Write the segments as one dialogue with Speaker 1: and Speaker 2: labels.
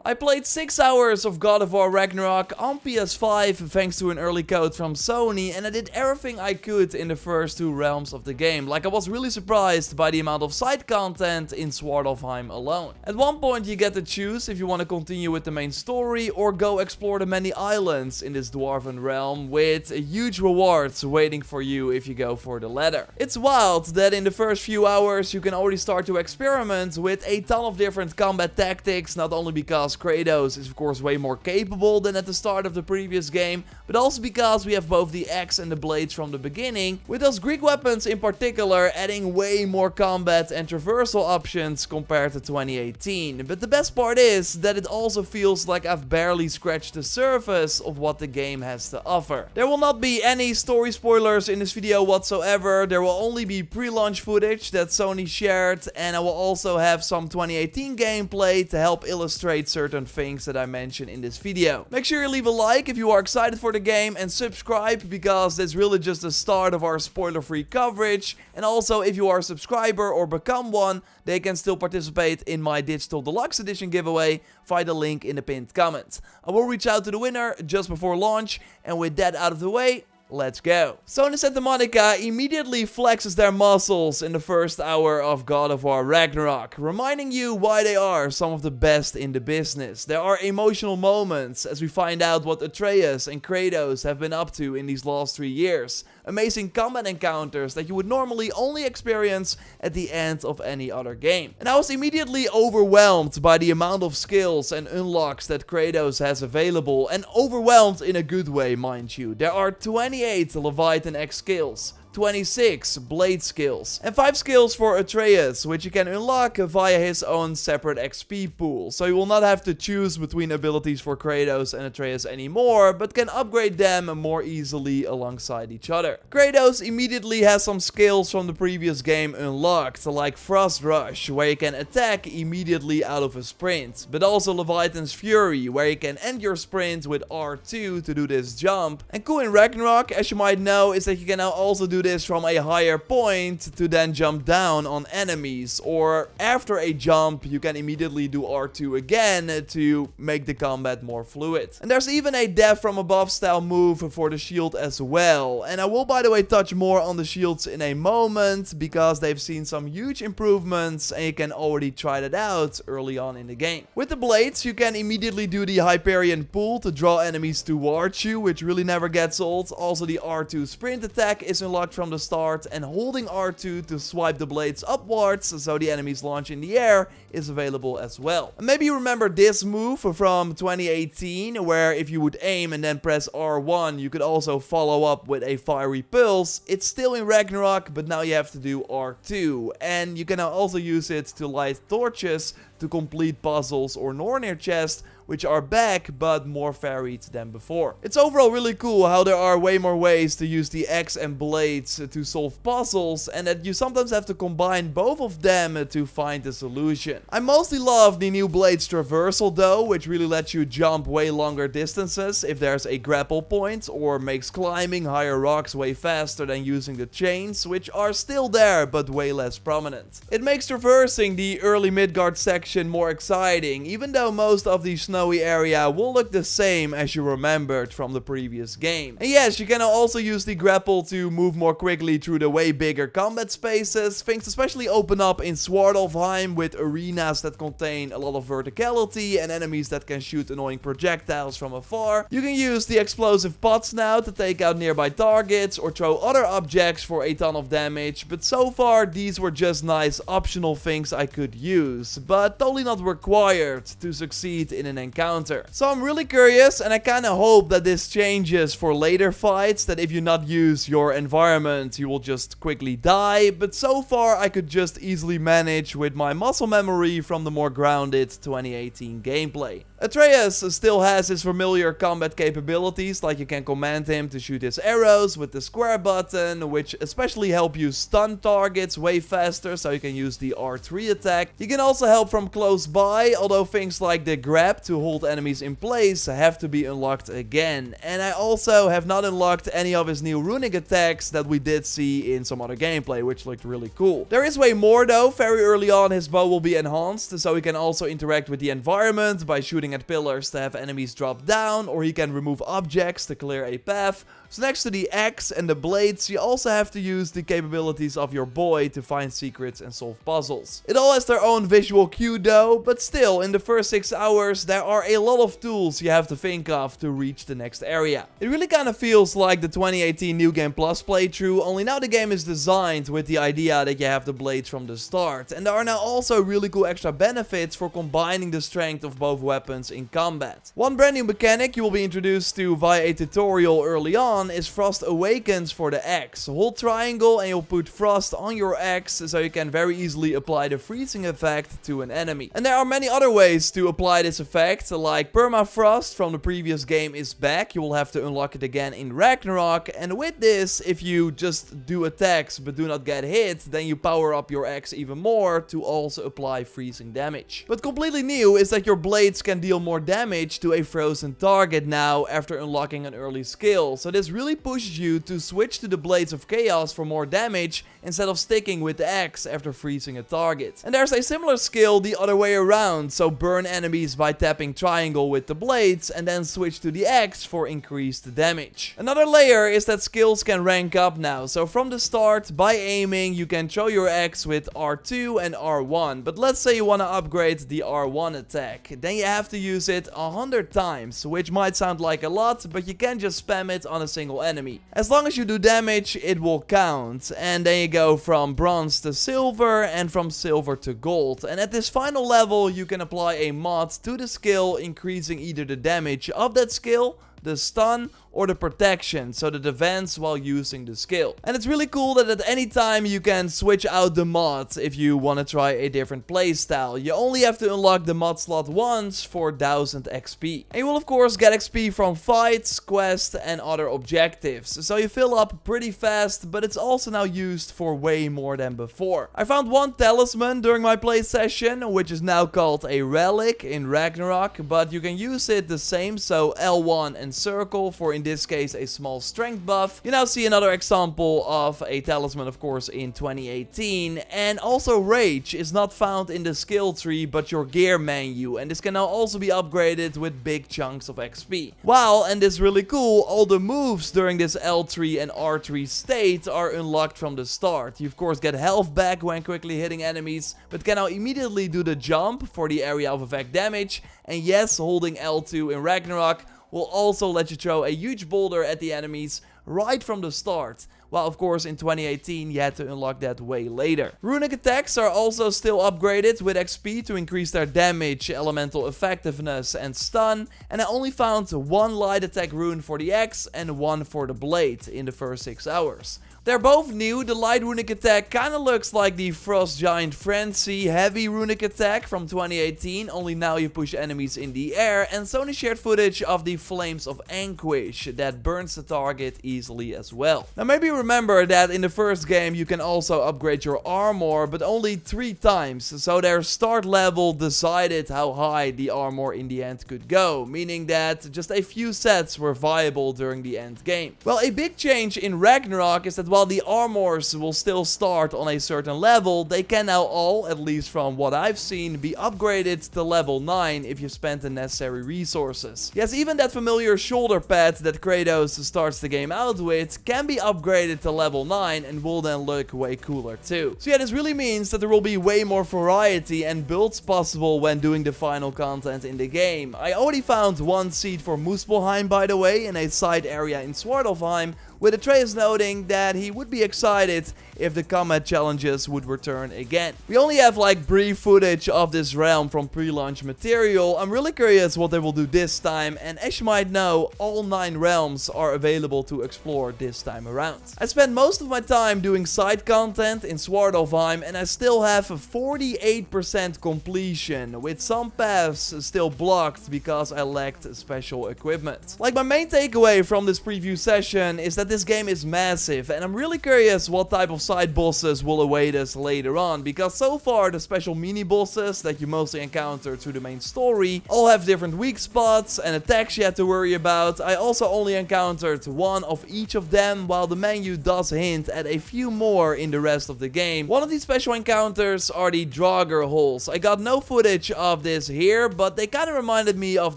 Speaker 1: I played 6 hours of God of War Ragnarok on PS5 thanks to an early code from Sony, and I did everything I could in the first 2 realms of the game. Like, I was really surprised by the amount of side content in Svartalfheim alone. At one point you get to choose if you want to continue with the main story or go explore the many islands in this dwarven realm, with huge rewards waiting for you if you go for the latter. It's wild that in the first few hours you can already start to experiment with a ton of different combat tactics, not only because Kratos is of course way more capable than at the start of the previous game, but also because we have both the axe and the blades from the beginning, with those Greek weapons in particular adding way more combat and traversal options compared to 2018. But the best part is that it also feels like I've barely scratched the surface of what the game has to offer. There will not be any story spoilers in this video whatsoever. There will only be pre-launch footage that Sony shared, and I will also have some 2018 gameplay to help illustrate certain things that I mentioned in this video. Make sure you leave a like if you are excited for the game, and subscribe because it's really just the start of our spoiler-free coverage. And also, if you are a subscriber or become one, they can still participate in my Digital Deluxe Edition giveaway via the link in the pinned comment. I will reach out to the winner just before launch, and with that out of the way, let's go. Sony Santa Monica immediately flexes their muscles in the first hour of God of War Ragnarok, reminding you why they are some of the best in the business. There are emotional moments as we find out what Atreus and Kratos have been up to in these last 3 years. Amazing combat encounters that you would normally only experience at the end of any other game. And I was immediately overwhelmed by the amount of skills and unlocks that Kratos has available, and overwhelmed in a good way, mind you. There are 28 Leviathan X skills, 26 blade skills, and 5 skills for Atreus, which you can unlock via his own separate XP pool. So you will not have to choose between abilities for Kratos and Atreus anymore, but can upgrade them more easily alongside each other. Kratos immediately has some skills from the previous game unlocked, like Frost Rush, where you can attack immediately out of a sprint, but also Leviathan's Fury, where you can end your sprint with R2 to do this jump. And cool in Ragnarok, as you might know, is that you can now also do this from a higher point to then jump down on enemies, or after a jump you can immediately do R2 again to make the combat more fluid. And there's even a death from above style move for the shield as well, and I will by the way touch more on the shields in a moment because they've seen some huge improvements and you can already try that out early on in the game. With the blades you can immediately do the Hyperion pull to draw enemies towards you, which really never gets old. Also the R2 sprint attack is unlocked from the start, and holding R2 to swipe the blades upwards so the enemies launch in the air is available as well. And maybe you remember this move from 2018, where if you would aim and then press R1 you could also follow up with a fiery pulse. It's still in Ragnarok, but now you have to do R2, and you can now also use it to light torches to complete puzzles or Nornir chests, which are back but more varied than before. It's overall really cool how there are way more ways to use the axe and blades to solve puzzles, and that you sometimes have to combine both of them to find the solution. I mostly love the new blades traversal though, which really lets you jump way longer distances if there's a grapple point, or makes climbing higher rocks way faster than using the chains, which are still there but way less prominent. It makes traversing the early Midgard section more exciting, even though most of the snowy area will look the same as you remembered from the previous game. And yes, you can also use the grapple to move more quickly through the way bigger combat spaces. Things especially open up in Svartalfheim with arenas that contain a lot of verticality and enemies that can shoot annoying projectiles from afar. You can use the explosive pots now to take out nearby targets or throw other objects for a ton of damage, but so far these were just nice optional things I could use, but totally not required to succeed in an encounter. So I'm really curious, and I kinda hope that this changes for later fights, that if you not use your environment you will just quickly die, but so far I could just easily manage with my muscle memory from the more grounded 2018 gameplay. Atreus still has his familiar combat capabilities, like you can command him to shoot his arrows with the square button, which especially help you stun targets way faster, so you can use the R3 attack. You can also help from close by, although things like the grab to to hold enemies in place have to be unlocked again. And I also have not unlocked any of his new runic attacks that we did see in some other gameplay, which looked really cool. There is way more though. Very early on his bow will be enhanced, so he can also interact with the environment by shooting at pillars to have enemies drop down, or he can remove objects to clear a path. So next to the axe and the blades, you also have to use the capabilities of your boy to find secrets and solve puzzles. It all has their own visual cue though, but still, in the first 6 hours, there are a lot of tools you have to think of to reach the next area. It really kind of feels like the 2018 New Game Plus playthrough, only now the game is designed with the idea that you have the blades from the start. And there are now also really cool extra benefits for combining the strength of both weapons in combat. One brand new mechanic you will be introduced to via a tutorial early on is Frost Awakens for the axe. Hold triangle and you'll put frost on your axe so you can very easily apply the freezing effect to an enemy. And there are many other ways to apply this effect, like permafrost from the previous game is back. You will have to unlock it again in Ragnarok, and with this, if you just do attacks but do not get hit, then you power up your axe even more to also apply freezing damage. But completely new is that your blades can deal more damage to a frozen target now after unlocking an early skill. So this really pushes you to switch to the Blades of Chaos for more damage instead of sticking with the axe after freezing a target. And there's a similar skill the other way around, so burn enemies by tapping triangle with the blades and then switch to the axe for increased damage. Another layer is that skills can rank up now, so from the start, by aiming, you can throw your axe with R2 and R1, but let's say you want to upgrade the R1 attack, then you have to use it 100 times, which might sound like a lot, but you can just spam it on a single enemy. As long as you do damage, it will count, and then you go from bronze to silver and from silver to gold. And at this final level, you can apply a mod to the skill, increasing either the damage of that skill, the stun, or the protection, so the defense while using the skill. And it's really cool that at any time you can switch out the mod if you want to try a different playstyle. You only have to unlock the mod slot once for 1000 XP. And you will of course get XP from fights, quests, and other objectives. So you fill up pretty fast, but it's also now used for way more than before. I found one talisman during my play session, which is now called a relic in Ragnarok, but you can use it the same, so L1 and circle for, in this case, a small strength buff. You now see another example of a talisman, of course, in 2018. And also Rage is not found in the skill tree, but your gear menu. And this can now also be upgraded with big chunks of XP. Wow, and this is really cool, all the moves during this L3 and R3 state are unlocked from the start. You of course get health back when quickly hitting enemies, but can now immediately do the jump for the area of effect damage. And yes, holding L2 in Ragnarok will also let you throw a huge boulder at the enemies right from the start. While of course in 2018 you had to unlock that way later. Runic attacks are also still upgraded with XP to increase their damage, elemental effectiveness, and stun. And I only found one light attack rune for the axe and one for the blade in the first 6 hours. They're both new. The light runic attack kind of looks like the Frost Giant Frenzy heavy runic attack from 2018, only now you push enemies in the air, and Sony shared footage of the Flames of Anguish that burns the target easily as well. Now maybe remember that in the first game you can also upgrade your armor, but only 3 times, so their start level decided how high the armor in the end could go, meaning that just a few sets were viable during the end game. Well, a big change in Ragnarok is that while the armors will still start on a certain level, they can now all, at least from what I've seen, be upgraded to level 9 if you spend the necessary resources. Yes, even that familiar shoulder pad that Kratos starts the game out with can be upgraded to level 9 and will then look way cooler too. So yeah, this really means that there will be way more variety and builds possible when doing the final content in the game. I already found one seed for Muspelheim, by the way, in a side area in Svartalfheim, with Atreus noting that he would be excited if the combat challenges would return again. We only have like brief footage of this realm from pre-launch material. I'm really curious what they will do this time, and as you might know, all 9 realms are available to explore this time around. I spent most of my time doing side content in Svartalfheim, and I still have a 48% completion, with some paths still blocked because I lacked special equipment. Like, my main takeaway from this preview session is that that this game is massive, and I'm really curious what type of side bosses will await us later on, because so far the special mini bosses that you mostly encounter through the main story all have different weak spots and attacks you have to worry about. I also only encountered one of each of them, while the menu does hint at a few more in the rest of the game. One of these special encounters are the Draugr holes. I got no footage of this here, but they kind of reminded me of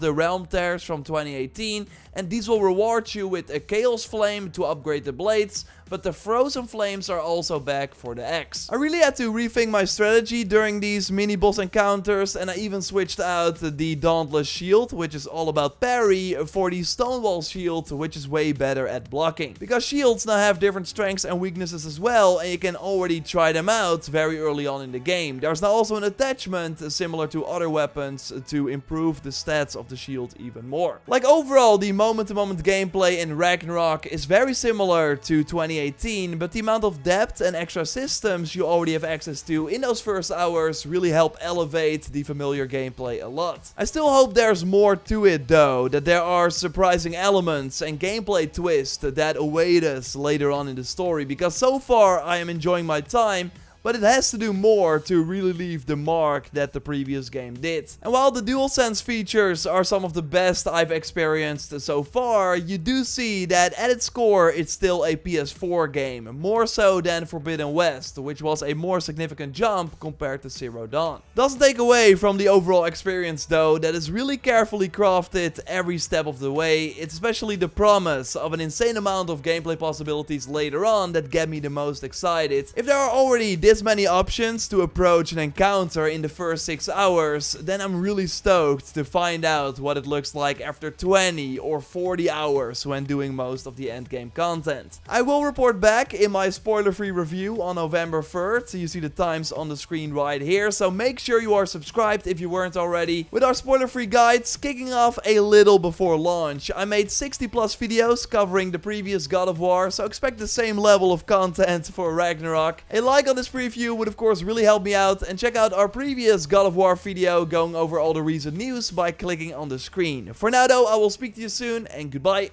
Speaker 1: the Realm Tears from 2018, and these will reward you with a Chaos Flame to upgrade the blades, but the Frozen Flames are also back for the axe. I really had to rethink my strategy during these mini boss encounters, and I even switched out the Dauntless Shield, which is all about parry, for the Stonewall Shield, which is way better at blocking. Because shields now have different strengths and weaknesses as well, and you can already try them out very early on in the game. There's now also an attachment similar to other weapons to improve the stats of the shield even more. Like overall, the moment-to-moment gameplay in Ragnarok is very similar to 2018, but the amount of depth and extra systems you already have access to in those first hours really help elevate the familiar gameplay a lot. I still hope there's more to it though, that there are surprising elements and gameplay twists that await us later on in the story, because so far I am enjoying my time, but it has to do more to really leave the mark that the previous game did. And while the DualSense features are some of the best I've experienced so far, you do see that at its core it's still a PS4 game, more so than Forbidden West, which was a more significant jump compared to Zero Dawn. Doesn't take away from the overall experience though, that is really carefully crafted every step of the way. It's especially the promise of an insane amount of gameplay possibilities later on that get me the most excited. If there are already this many options to approach an encounter in the first 6 hours, then I'm really stoked to find out what it looks like after 20 or 40 hours when doing most of the endgame content. I will report back in my spoiler-free review on November 3rd, so you see the times on the screen right here, so make sure you are subscribed if you weren't already. With our spoiler-free guides kicking off a little before launch, I made 60 plus videos covering the previous God of War, so expect the same level of content for Ragnarok. A like on this preview would of course really help me out, and check out our previous God of War video going over all the recent news by clicking on the screen. For now though, I will speak to you soon, and goodbye.